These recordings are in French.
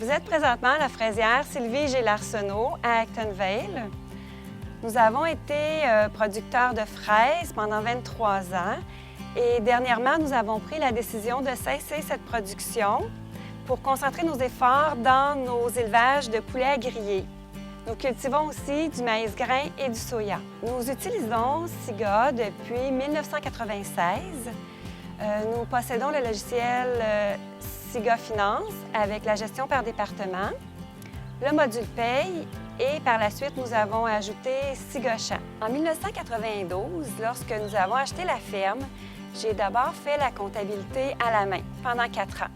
Vous êtes présentement à la fraisière Sylvie Gilles-Arsenault à Actonville. Nous avons été producteurs de fraises pendant 23 ans et dernièrement, nous avons pris la décision de cesser cette production pour concentrer nos efforts dans nos élevages de poulets à griller. Nous cultivons aussi du maïs grain et du soya. Nous utilisons SIGA depuis 1996. Nous possédons le logiciel SIGA Finance avec la gestion par département, le module paye et par la suite, nous avons ajouté SIGA Champ. En 1992, lorsque nous avons acheté la ferme, j'ai d'abord fait la comptabilité à la main pendant 4 ans.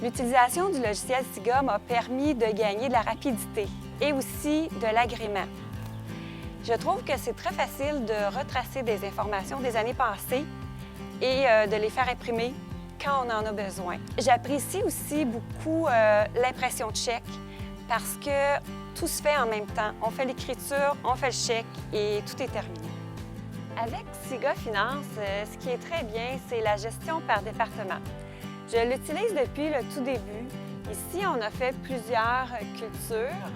L'utilisation du logiciel SIGA m'a permis de gagner de la rapidité et aussi de l'agrément. Je trouve que c'est très facile de retracer des informations des années passées et de les faire imprimer quand on en a besoin. J'apprécie aussi beaucoup l'impression de chèque parce que tout se fait en même temps. On fait l'écriture, on fait le chèque et tout est terminé. Avec SIGA Finance, ce qui est très bien, c'est la gestion par département. Je l'utilise depuis le tout début. Ici, on a fait plusieurs cultures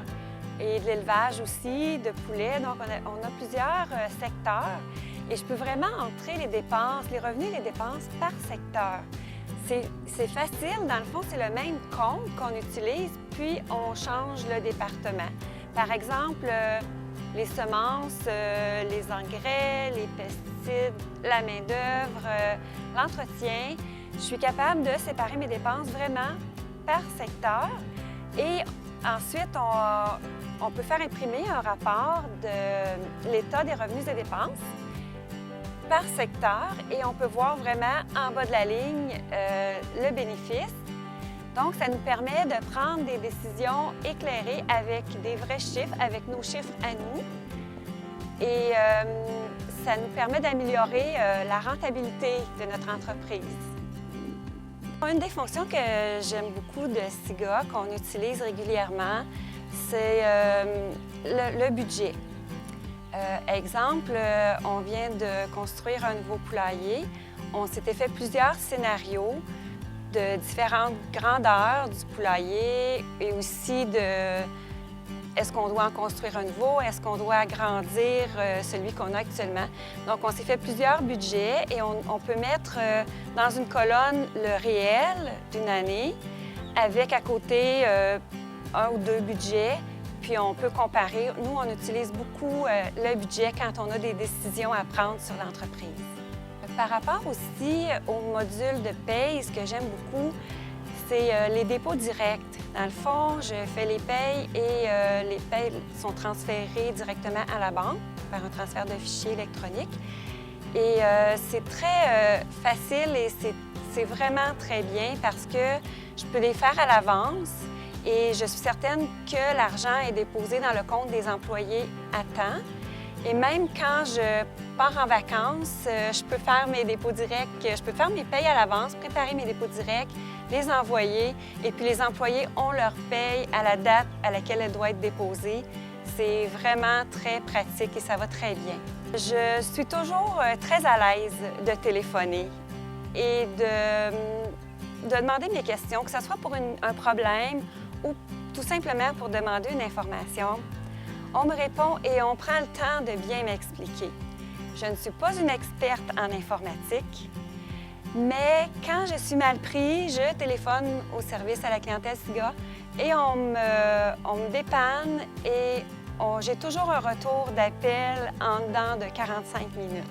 et de l'élevage aussi, de poulets. Donc, on a plusieurs secteurs et je peux vraiment entrer les dépenses, les revenus et les dépenses par secteur. C'est facile, dans le fond, c'est le même compte qu'on utilise, puis on change le département. Par exemple, les semences, les engrais, les pesticides, la main-d'œuvre, l'entretien. Je suis capable de séparer mes dépenses vraiment par secteur et ensuite, on peut faire imprimer un rapport de l'état des revenus et dépenses par secteur et on peut voir vraiment en bas de la ligne le bénéfice. Donc, ça nous permet de prendre des décisions éclairées avec des vrais chiffres, avec nos chiffres à nous. Et ça nous permet d'améliorer la rentabilité de notre entreprise. Une des fonctions que j'aime beaucoup de SIGA, qu'on utilise régulièrement, c'est le budget. Exemple, on vient de construire un nouveau poulailler. On s'était fait plusieurs scénarios de différentes grandeurs du poulailler et aussi de est-ce qu'on doit en construire un nouveau, est-ce qu'on doit agrandir celui qu'on a actuellement. Donc, on s'est fait plusieurs budgets et on peut mettre dans une colonne le réel d'une année avec à côté 1 ou 2 budgets. Puis on peut comparer. Nous, on utilise beaucoup le budget quand on a des décisions à prendre sur l'entreprise. Par rapport aussi au module de paye, ce que j'aime beaucoup, c'est les dépôts directs. Dans le fond, je fais les payes et les payes sont transférées directement à la banque par un transfert de fichiers électronique. Et c'est très facile et c'est vraiment très bien parce que je peux les faire à l'avance. Et je suis certaine que l'argent est déposé dans le compte des employés à temps. Et même quand je pars en vacances, je peux faire mes dépôts directs, je peux faire mes payes à l'avance, préparer mes dépôts directs, les envoyer. Et puis les employés ont leur paye à la date à laquelle elle doit être déposée. C'est vraiment très pratique et ça va très bien. Je suis toujours très à l'aise de téléphoner et de demander mes questions, que ce soit pour un problème ou tout simplement pour demander une information. On me répond et on prend le temps de bien m'expliquer. Je ne suis pas une experte en informatique, mais quand je suis mal pris, je téléphone au service à la clientèle SIGA et on me dépanne et j'ai toujours un retour d'appel en dedans de 45 minutes.